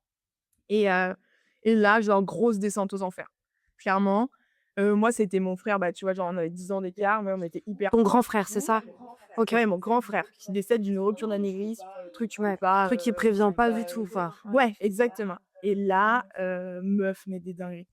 Et et là, genre grosse descente aux enfers. Clairement, moi, c'était mon frère, bah, tu vois, genre on avait 10 ans d'écart, mais on était hyper ton grand proches et frère, c'est tout. ça? OK. Ouais, mon grand frère qui décède d'une rupture d'anévrisme, truc tu peux Ouais, pas, truc qui prévient pas du tout, enfin, ouais. ouais, exactement. Et là, meuf, mais des dingueries.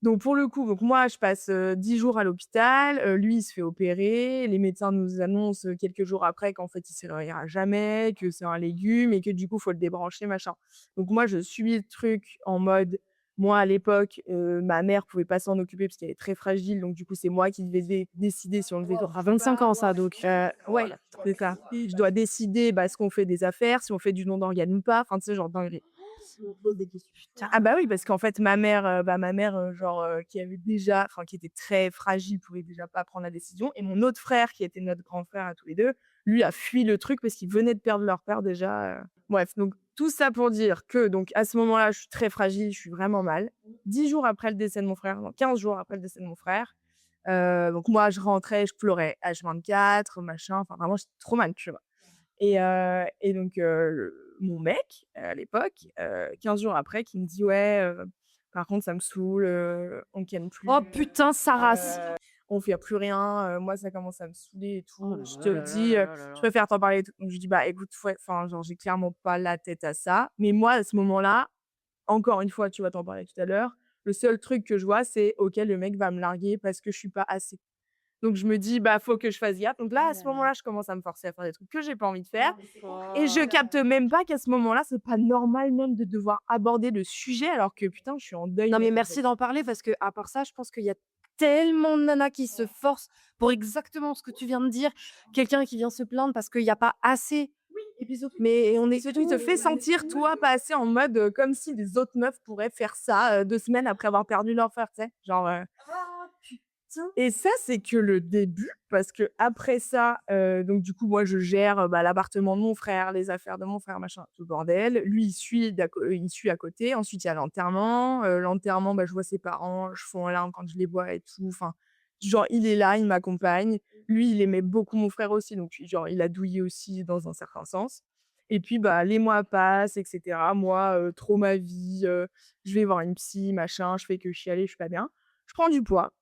Donc pour le coup, donc moi je passe, 10 jours à l'hôpital, lui il se fait opérer. Les médecins nous annoncent, quelques jours après qu'en fait il se réveillera jamais, que c'est un légume et que du coup faut le débrancher machin. Donc moi je suis le truc en mode moi à l'époque, ma mère pouvait pas s'en occuper parce qu'elle est très fragile, donc du coup c'est moi qui devais décider si on le faisait À 25 ans ça donc ouais, c'est ça. Je dois décider, bah, ce qu'on fait des affaires, si on fait du don d'organes ou pas, enfin tu sais genre dinguerie. Ah bah oui, parce qu'en fait ma mère, genre, qui avait déjà enfin qui était très fragile, pouvait déjà pas prendre la décision et mon autre frère qui était notre grand frère à tous les 2, lui a fui le truc parce qu'ils venaient de perdre leur père déjà, bref, donc tout ça pour dire que donc à ce moment-là, je suis très fragile, je suis vraiment mal. 10 jours après le décès de mon frère, non 15 jours après le décès de mon frère, donc moi je rentrais, je pleurais H24, machin, enfin vraiment j'étais trop mal, tu vois? Et donc mon mec, à l'époque, 15 jours après, qui me dit: «Ouais, par contre, ça me saoule, on ken plus, Oh putain, sa race! on fait plus rien, moi, ça commence à me saouler et Oh tout. là Je là te le là là dis, là là là je là. préfère t'en parler et tout». Donc je lui dis: «Bah, écoute, ouais, enfin, genre, j'ai clairement pas la tête à ça». Mais moi, à ce moment-là, encore une fois, tu vas t'en parler tout à l'heure, le seul truc que je vois, c'est OK, le mec va me larguer parce que je suis pas assez. Donc je me dis: «Bah, faut que je fasse gaffe». Donc là, Oh à là ce là. moment-là, je commence à me forcer à faire des trucs que j'ai pas envie de faire et je Oh. capte même pas qu'à ce moment-là, c'est pas normal même de devoir aborder le sujet alors que putain, je suis en deuil Non, mais mec, en merci fait. d'en parler parce que à part ça, je pense qu'il y a tellement de nanas qui se forcent pour exactement ce que tu viens de dire. Quelqu'un qui vient se plaindre parce qu'il y a pas assez. Et puis surtout mais on Et est surtout, il te fait sentir, toi, pas assez en mode, comme si les autres meufs pourraient faire ça, 2 semaines après avoir perdu leur frère, tu sais? Genre, ah putain! et ça, c'est que le début parce qu'après ça, donc du coup, moi, je gère, bah, l'appartement de mon frère, les affaires de mon frère, machin, tout le bordel. Lui, il suit à côté. Ensuite, il y a l'enterrement. L'enterrement, bah, je vois ses parents, je fonds en larmes quand je les vois et tout. Enfin, genre, il est là, il m'accompagne. Lui, il aimait beaucoup mon frère aussi, donc genre, il a douillé aussi dans un certain sens. Et puis, bah, les mois passent et cetera. Moi, trop ma vie, je vais voir une psy, machin, je fais que chialer, je suis pas bien. Je prends du poids.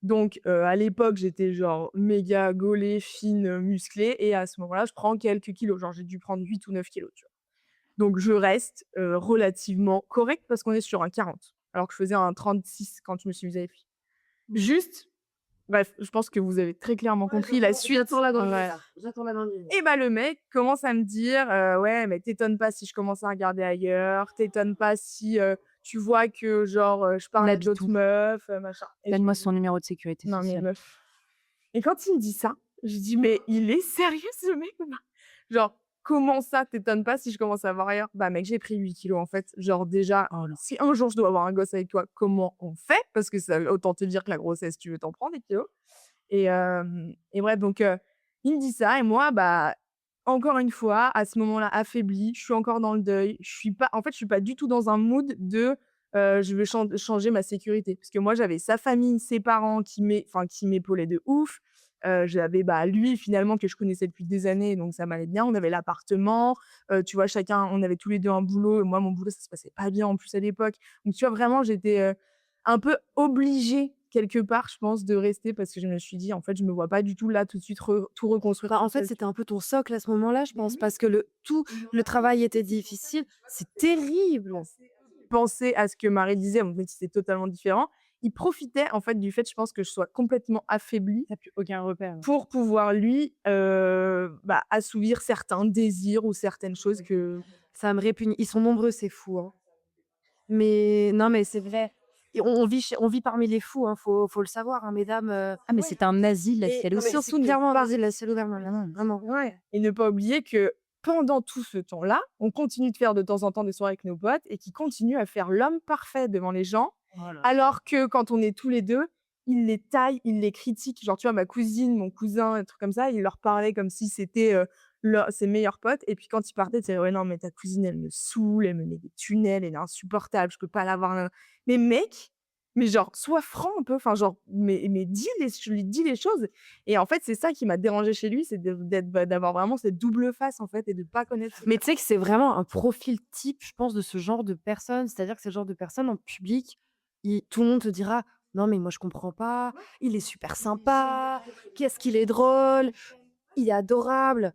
Donc, à l'époque, j'étais genre méga gaulée, fine, musclée et à ce moment-là, je prends quelques kilos. Genre, j'ai dû prendre 8 ou 9 kilos, tu vois? Donc je reste, relativement correcte parce qu'on est sur un 40, alors que je faisais un 36 quand je me suis mise à les filles. Juste bref, je pense que vous avez très clairement compris la suite. J'attends la Ouais. là. J'attends la dinguerie. Et bah, le mec commence à me dire, «Ouais, mais t'étonnes pas si je commence à regarder ailleurs, t'étonnes pas si, tu vois que genre, je On parle à habite d'autres où? meufs, machin». Et je Donne-moi me son dis: numéro de sécurité «Non mais sociale. meuf». Et quand il me dit ça, je dis: «Mais il est sérieux ce mec ou pas?» Genre, comment ça, t'étonnes pas si je commence à voir ailleurs? Bah mec, j'ai pris 8 kilos en fait. Genre déjà, Oh là. si un jour je dois avoir un gosse avec toi, comment on fait? Parce que ça autant te dire que la grossesse, tu veux t'en prendre des kilos. Et bref, donc il me dit ça et moi, bah, encore une fois, à ce moment-là, affaiblie, je suis encore dans le deuil. Je suis pas du tout dans un mood de, je veux changer ma sécurité. Parce que moi, j'avais sa famille, ses parents qui m'épaulaient de ouf. J'avais, bah, lui finalement que je connaissais depuis des années, donc ça m'allait bien. On avait l'appartement, tu vois, chacun on avait tous les 2 un boulot. Moi, mon boulot, ça se passait pas bien en plus à l'époque. Donc tu vois, vraiment, j'étais, un peu obligée quelque part, je pense, de rester parce que je me suis dit: «En fait, je me vois pas du tout là, tout de suite tout reconstruire Bah, en toute fait, seule», tu c'était vois? un peu ton socle à ce moment-là, je Mais pense, oui, parce que le travail était difficile. C'est terrible! penser à ce que Marie disait, même si c'est totalement différent, il profitait en fait du fait, je pense, que je sois complètement affaiblie Tu plus aucun repère. pour pouvoir lui, bah, assouvir certains désirs ou certaines choses que Ça me répugne. Ils sont nombreux, ces fous, hein. Mais non, mais c'est vrai. Et on vit parmi les fous, hein, faut le savoir, hein, mesdames, Ah mais ouais. c'est un asile, la Et ciel non, mais aussi. c'est clairement que vas-y, laissez-le ouvert, vraiment, vraiment. ouais, et ne pas oublier que pendant tout ce temps-là, on continue de faire de temps en temps des soirées avec nos potes et qui continue à faire l'homme parfait devant les gens, Oh là. alors que quand on est tous les 2, il les taille, il les critique. Genre, tu vois, ma cousine, mon cousin, des trucs comme ça, il leur parlait comme si c'était, ses meilleurs potes et puis quand ils partaient, tu «Ouais, non, mais ta cousine, elle me saoule, elle me met des tunnels, elle est insupportable, je peux pas l'avoir, mais mec, mais genre, sois franc un peu, enfin genre, mais je lui dis les choses et en fait, c'est ça qui m'a dérangée chez lui, c'est d'avoir vraiment cette double face, en fait, et de pas connaître Mais tu sais que c'est vraiment un profil type, je pense, de ce genre de personne. C'est-à-dire que c'est le genre de personne en public, tout le monde te dira: «Non, mais moi je comprends pas, il est super sympa, qu'est-ce qu'il est drôle, il est adorable».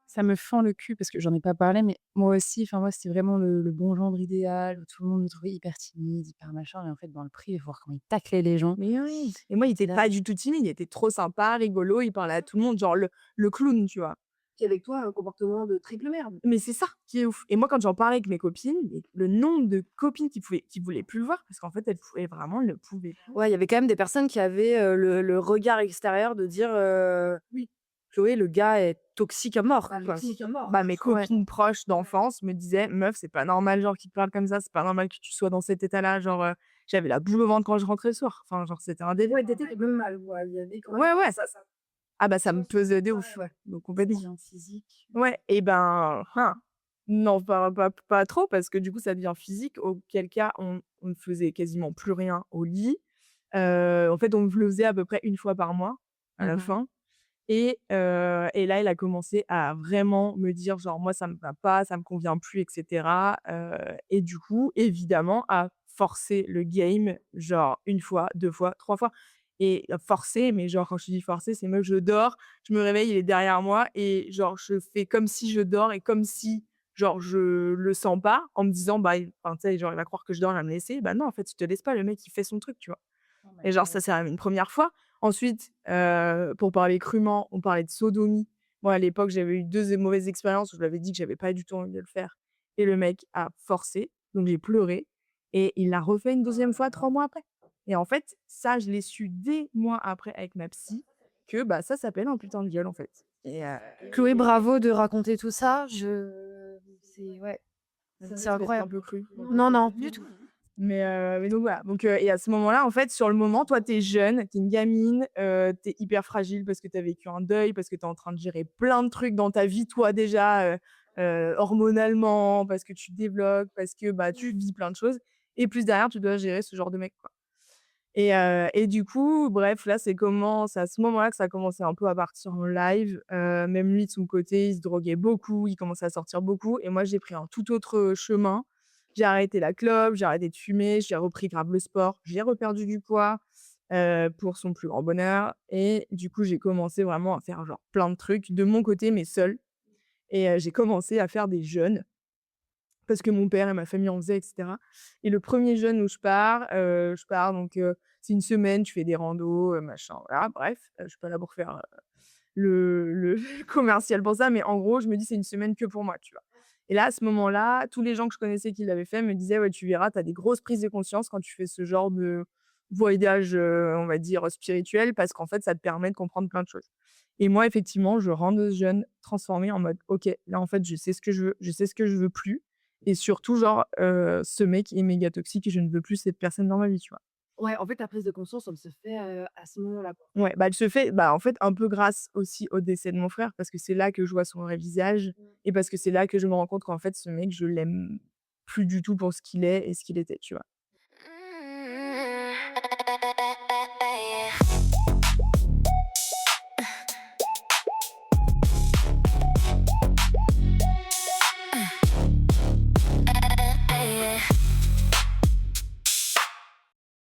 Ça me fend le cul parce que j'en ai pas parlé, mais moi aussi, enfin moi, c'était vraiment le bon gendre idéal où tout le monde me trouvait hyper timide, hyper machin et en fait, dans le privé, voir comment il taclait les gens. mais oui, et moi, il Et était là, pas du tout timide, il était trop sympa, rigolo, il parlait à tout le monde, genre le clown, tu vois? qui avec toi a un comportement de triple merde. Mais c'est ça qui est ouf et moi, quand j'en parlais avec mes copines, mais le nombre de copines qui voulaient plus le voir parce qu'en fait, elles pouvaient plus. Ouais, il y avait quand même des personnes qui avaient, le regard extérieur de dire, Oui. «Chloé, le gars est toxique à mort, quoi». Toxique à mort. Bah, mes Ouais. copines proches d'enfance me disaient: «Meuf, c'est pas normal, genre, qu'il te parle comme ça, c'est pas normal que tu sois dans cet état-là». Genre, j'avais la boule au ventre quand je rentrais le soir. Enfin, genre, c'était un délire. Ouais, tu étais quand même mal, ouais, il y avait quand même Ouais, ouais. ça Ah bah, ça me pesait de ouf, ouais, donc complètement. Bien physique. Ouais et ben, non, pas trop parce que du coup, ça devient physique, auquel cas on ne faisait quasiment plus rien au lit. En fait, on me le faisait à peu près une fois par mois, à la Mmh. fin Et là, il a commencé à vraiment me dire genre: «Moi, ça me va pas, ça me convient plus» et cetera, et du coup, évidemment, à forcer le game, genre une fois, 2 fois, 3 fois et forcer, mais genre quand je dis forcer, c'est meuf, je dors, je me réveille, il est derrière moi et genre je fais comme si je dors et comme si, genre, je le sens pas en me disant: «Bah, il» enfin, tu sais, genre, il va croire que je dors, il va me laisser. Bah non, en fait, tu te laisses pas, le mec, il fait son truc, tu vois? Oh my Et genre God. ça, c'est arrivé une première fois. Ensuite, pour parler crûment, on parlait de sodomie. Moi, à l'époque, j'avais eu 2 mauvaises expériences où je lui avais dit que j'avais pas du tout envie de le faire et le mec a forcé, donc j'ai pleuré et il l'a refait une deuxième fois 3 mois après. Et en fait, ça, je l'ai su des mois après avec ma psy que, bah, ça s'appelle un putain de viol, en fait. Chloé, bravo de raconter tout ça. C'est ouais, Ça c'est risque d'être un incroyable. peu cru. Non, non, du tout. Mais donc voilà, donc et à ce moment-là, en fait, sur le moment, toi, tu es jeune, tu es une gamine, tu es hyper fragile parce que tu as vécu un deuil, parce que tu es en train de gérer plein de trucs dans ta vie, toi, déjà, hormonalement, parce que tu développes, parce que, bah, tu vis plein de choses et plus derrière, tu dois gérer ce genre de mec, quoi. Et du coup, bref, là, c'est à ce moment-là que ça a commencé un peu à partir en live, même lui, de son côté, il se droguait beaucoup, il commençait à sortir beaucoup et moi, j'ai pris un tout autre chemin. J'ai arrêté la clope, j'ai arrêté de fumer, j'ai repris grave le sport, j'ai reperdu du poids, pour son plus grand bonheur et du coup, j'ai commencé vraiment à faire genre plein de trucs de mon côté, mais seule et j'ai commencé à faire des jeûnes parce que mon père et ma famille en faisaient et cetera et le premier jeûne où je pars donc c'est une semaine, tu fais des randos, machin, voilà, bref, je suis pas là pour faire, le commercial pour ça, mais en gros, je me dis: «C'est une semaine que pour moi», tu vois? Et là, à ce moment-là, tous les gens que je connaissais qui l'avaient fait me disaient: «Ouais, tu verras, tu as des grosses prises de conscience quand tu fais ce genre de voyage, on va dire, spirituel parce qu'en fait, ça te permet de comprendre plein de choses». Et moi, effectivement, je rentre de ce jeûne transformée en mode: «OK, là, en fait, je sais ce que je veux, je sais ce que je veux plus et surtout, genre, ce mec est méga toxique et je ne veux plus cette personne dans ma vie», tu vois? Ouais, en fait, ta prise de conscience, elle se fait, à ce moment-là, quoi. Ouais, bah, elle se fait, bah, en fait, un peu grâce aussi au décès de mon frère, parce que c'est là que je vois son vrai visage et parce que c'est là que je me rends compte qu'en fait, ce mec, je l'aime plus du tout pour ce qu'il est et ce qu'il était, tu vois?